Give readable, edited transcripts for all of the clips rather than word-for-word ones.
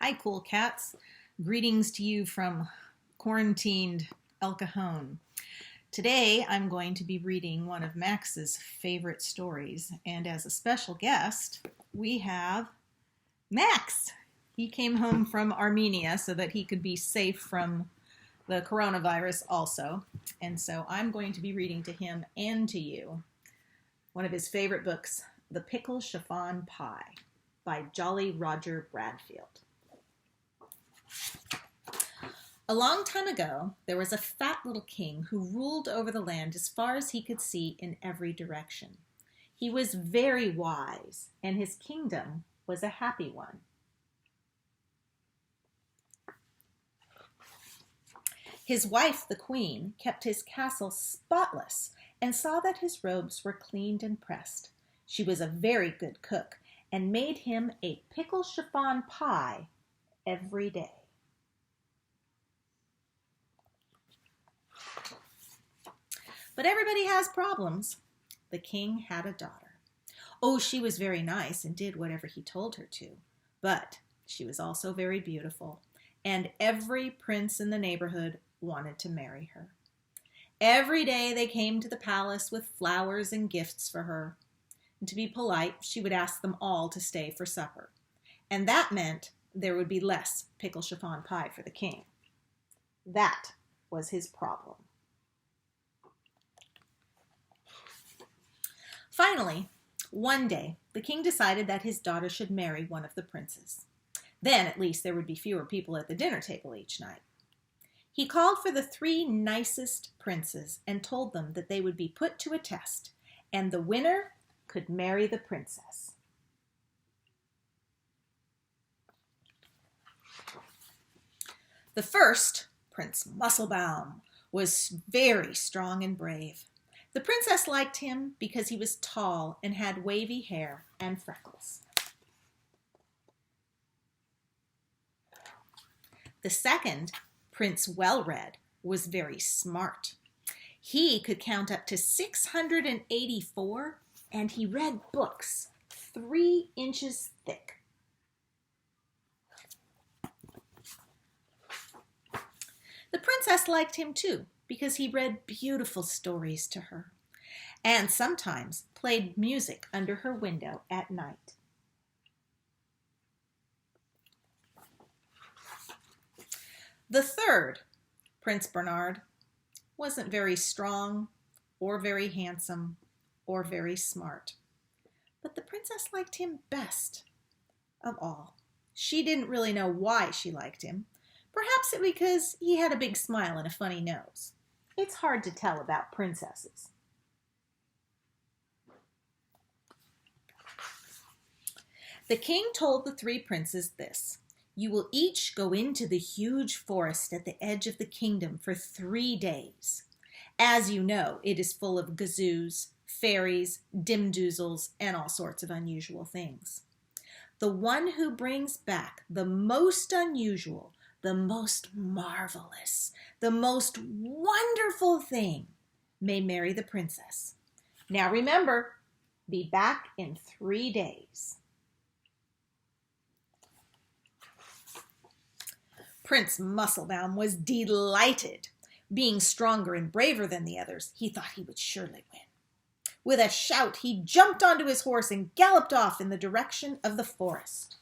Hi, cool cats. Greetings to you from quarantined El Cajon. Today, I'm going to be reading one of Max's favorite stories, and as a special guest, we have Max. He came home from Armenia so that he could be safe from the coronavirus also, and so I'm going to be reading to him and to you one of his favorite books, The Pickle Chiffon Pie by Jolly Roger Bradfield. A long time ago, there was a fat little king who ruled over the land as far as he could see in every direction. He was very wise, and his kingdom was a happy one. His wife, the queen, kept his castle spotless and saw that his robes were cleaned and pressed. She was a very good cook and made him a pickle chiffon pie every day. But everybody has problems. The king had a daughter. Oh, she was very nice and did whatever he told her to. But she was also very beautiful, and every prince in the neighborhood wanted to marry her. Every day they came to the palace with flowers and gifts for her. And to be polite, she would ask them all to stay for supper. And that meant there would be less pickle chiffon pie for the king. That was his problem. Finally, one day, the king decided that his daughter should marry one of the princes. Then, at least, there would be fewer people at the dinner table each night. He called for the 3 nicest princes and told them that they would be put to a test, and the winner could marry the princess. The first, Prince Musclebaum, was very strong and brave. The princess liked him because he was tall and had wavy hair and freckles. The second, Prince Well-Read, was very smart. He could count up to 684, and he read books 3 inches thick. The princess liked him too, because he read beautiful stories to her, and sometimes played music under her window at night. The third, Prince Bernard, wasn't very strong, or very handsome, or very smart, but the princess liked him best of all. She didn't really know why she liked him. Perhaps it because he had a big smile and a funny nose. It's hard to tell about princesses. The king told the 3 princes this: "You will each go into the huge forest at the edge of the kingdom for 3 days. As you know, it is full of gazoos, fairies, dimdoozles, and all sorts of unusual things. The one who brings back the most unusual, the most marvelous, the most wonderful thing may marry the princess. Now remember, be back in 3 days." Prince Musclebaum was delighted. Being stronger and braver than the others, he thought he would surely win. With a shout, he jumped onto his horse and galloped off in the direction of the forest.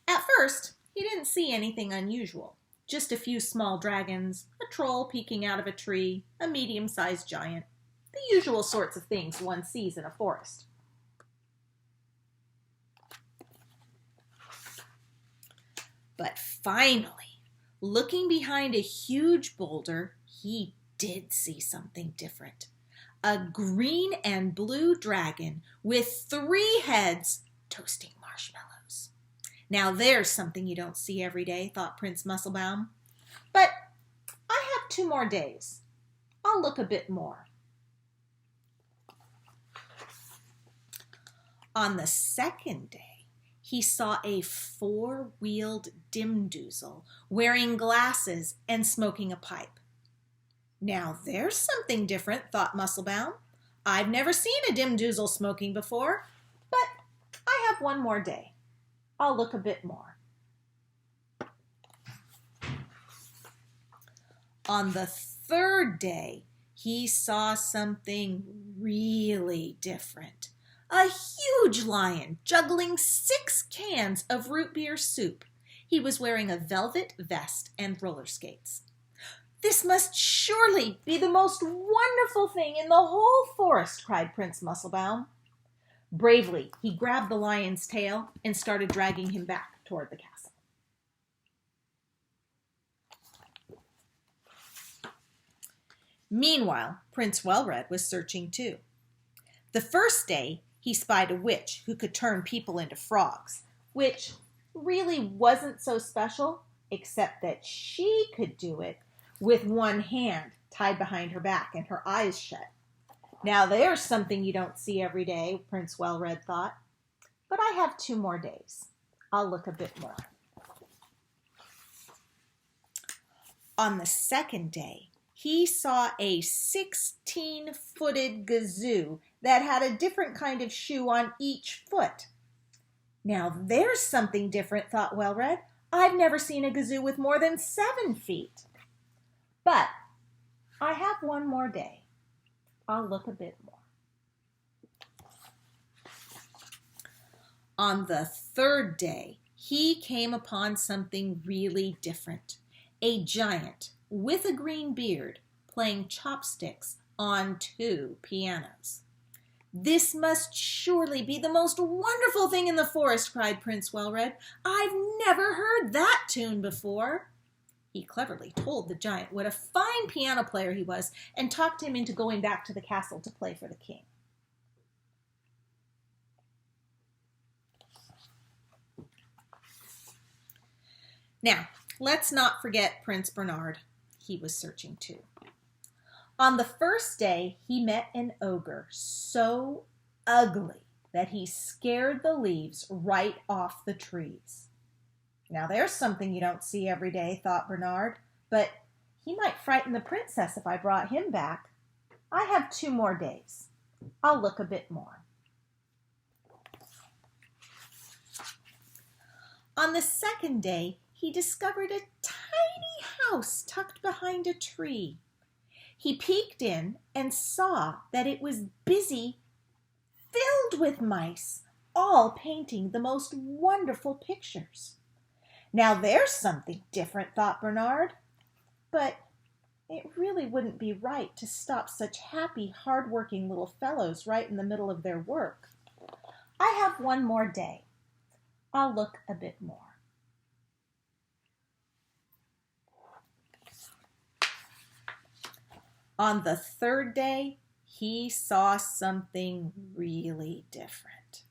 At first, he didn't see anything unusual. Just a few small dragons, a troll peeking out of a tree, a medium-sized giant. The usual sorts of things one sees in a forest. But finally, looking behind a huge boulder, he did see something different. A green and blue dragon with 3 heads toasting marshmallows. Now there's something you don't see every day, thought Prince Musclebaum. But I have 2 more days. I'll look a bit more. On the second day, he saw a 4-wheeled dimdoozle wearing glasses and smoking a pipe. Now there's something different, thought Musclebaum. I've never seen a dimdoozle smoking before, but have one more day. I'll look a bit more. On the third day, he saw something really different. A huge lion juggling 6 cans of root beer soup. He was wearing a velvet vest and roller skates. "This must surely be the most wonderful thing in the whole forest," cried Prince Musclebaum. Bravely, he grabbed the lion's tail and started dragging him back toward the castle. Meanwhile, Prince Wellred was searching too. The first day, he spied a witch who could turn people into frogs, which really wasn't so special, except that she could do it with one hand tied behind her back and her eyes shut. Now there's something you don't see every day, Prince Wellred thought. But I have 2 more days. I'll look a bit more. On the second day, he saw a 16-footed gazoo that had a different kind of shoe on each foot. Now there's something different, thought Wellred. I've never seen a gazoo with more than 7 feet. But I have one more day. I'll look a bit more. On the third day, he came upon something really different. A giant with a green beard playing chopsticks on 2 pianos. "This must surely be the most wonderful thing in the forest," cried Prince Wellred. "I've never heard that tune before." He cleverly told the giant what a fine piano player he was and talked him into going back to the castle to play for the king. Now, let's not forget Prince Bernard. He was searching too. On the first day, he met an ogre so ugly that he scared the leaves right off the trees. Now there's something you don't see every day, thought Bernard, but he might frighten the princess if I brought him back. I have 2 more days. I'll look a bit more. On the second day, he discovered a tiny house tucked behind a tree. He peeked in and saw that it was busy, filled with mice, all painting the most wonderful pictures. Now there's something different, thought Bernard, but it really wouldn't be right to stop such happy, hard-working little fellows right in the middle of their work. I have one more day. I'll look a bit more. On the third day, he saw something really different.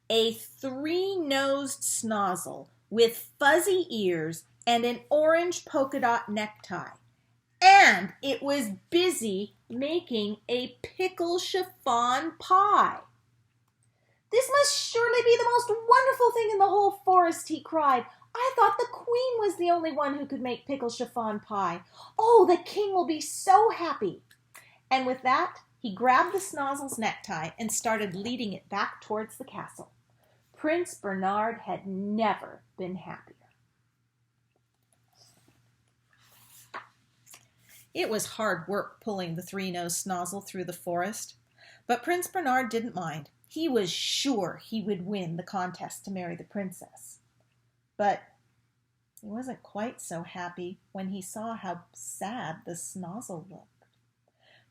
A 3-nosed snozzle with fuzzy ears and an orange polka dot necktie. And it was busy making a pickle chiffon pie. "This must surely be the most wonderful thing in the whole forest," he cried. "I thought the queen was the only one who could make pickle chiffon pie. Oh, the king will be so happy." And with that, he grabbed the snozzle's necktie and started leading it back towards the castle. Prince Bernard had never been happier. It was hard work pulling the 3-nosed snozzle through the forest, but Prince Bernard didn't mind. He was sure he would win the contest to marry the princess. But he wasn't quite so happy when he saw how sad the snozzle looked.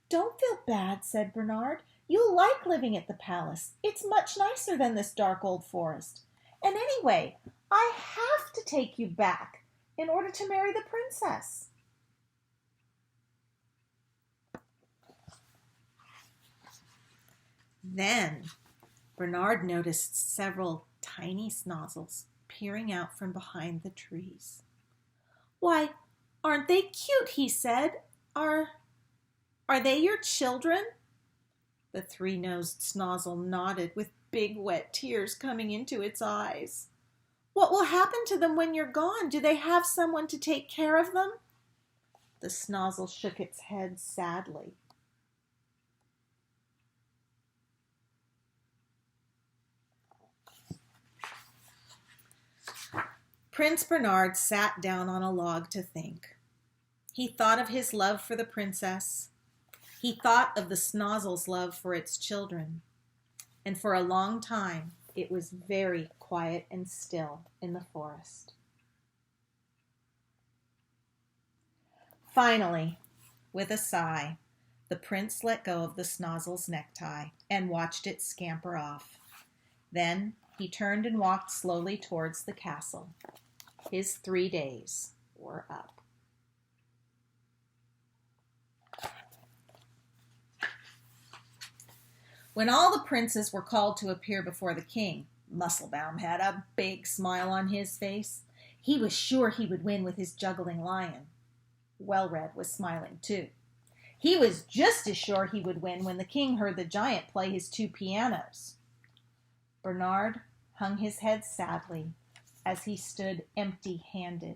"Don't feel bad," said Bernard. "You'll like living at the palace. It's much nicer than this dark old forest. And anyway, I have to take you back in order to marry the princess." Then Bernard noticed several tiny snozzles peering out from behind the trees. "Why, aren't they cute?" he said. Are they your children?" The 3-nosed snozzle nodded with big wet tears coming into its eyes. "What will happen to them when you're gone? Do they have someone to take care of them?" The snozzle shook its head sadly. Prince Bernard sat down on a log to think. He thought of his love for the princess. He thought of the Snozzle's love for its children. And for a long time, it was very quiet and still in the forest. Finally, with a sigh, the prince let go of the Snozzle's necktie and watched it scamper off. Then he turned and walked slowly towards the castle. His 3 days were up. When all the princes were called to appear before the king, Musclebaum had a big smile on his face. He was sure he would win with his juggling lion. Well-Red was smiling too. He was just as sure he would win when the king heard the giant play his 2 pianos. Bernard hung his head sadly as he stood empty-handed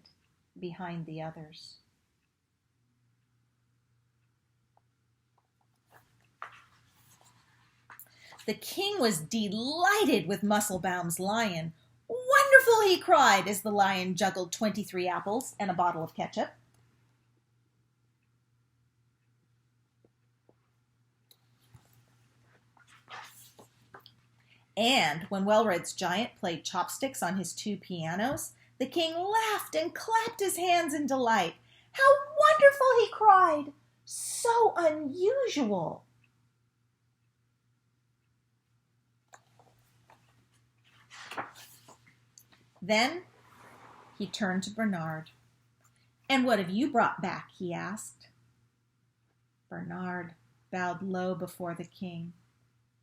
behind the others. The king was delighted with Musclebaum's lion. "Wonderful!" he cried as the lion juggled 23 apples and a bottle of ketchup. And when Well-Red's giant played chopsticks on his 2 pianos, the king laughed and clapped his hands in delight. "How wonderful!" he cried. "So unusual!" Then he turned to Bernard. "And what have you brought back?" he asked. Bernard bowed low before the king.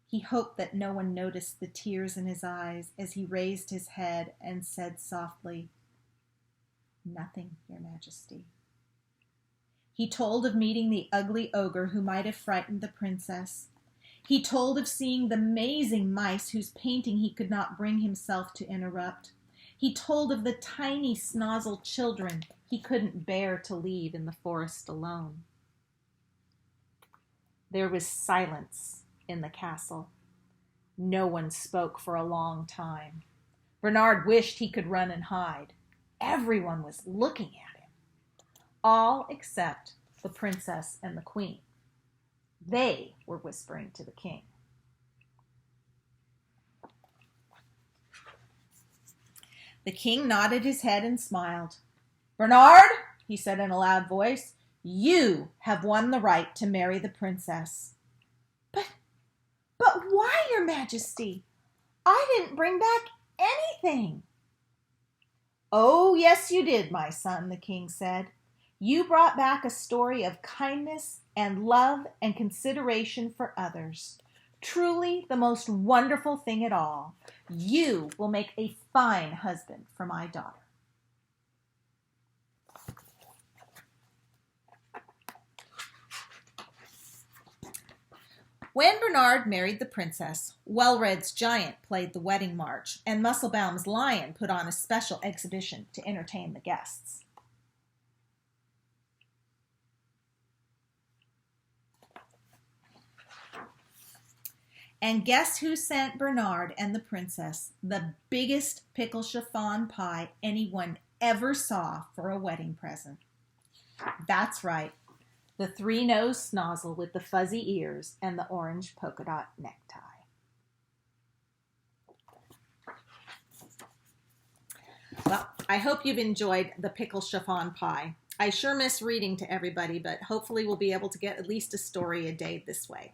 He hoped that no one noticed the tears in his eyes as he raised his head and said softly, "Nothing, Your Majesty." He told of meeting the ugly ogre who might have frightened the princess. He told of seeing the amazing mice whose painting he could not bring himself to interrupt. He told of the tiny Snozzle children he couldn't bear to leave in the forest alone. There was silence in the castle. No one spoke for a long time. Bernard wished he could run and hide. Everyone was looking at him, all except the princess and the queen. They were whispering to the king. The king nodded his head and smiled. "Bernard," he said in a loud voice, "you have won the right to marry the princess." But why, Your Majesty? I didn't bring back anything." "Oh, yes, you did, my son," the king said. "You brought back a story of kindness and love and consideration for others. Truly the most wonderful thing at all. You will make a fine husband for my daughter." When Bernard married the princess, Well-Red's giant played the wedding march, and Musclebaum's lion put on a special exhibition to entertain the guests. And guess who sent Bernard and the princess the biggest pickle chiffon pie anyone ever saw for a wedding present? That's right, the 3-nosed Snozzle with the fuzzy ears and the orange polka dot necktie. Well, I hope you've enjoyed the pickle chiffon pie. I sure miss reading to everybody, but hopefully we'll be able to get at least a story a day this way.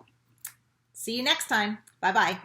See you next time. Bye-bye.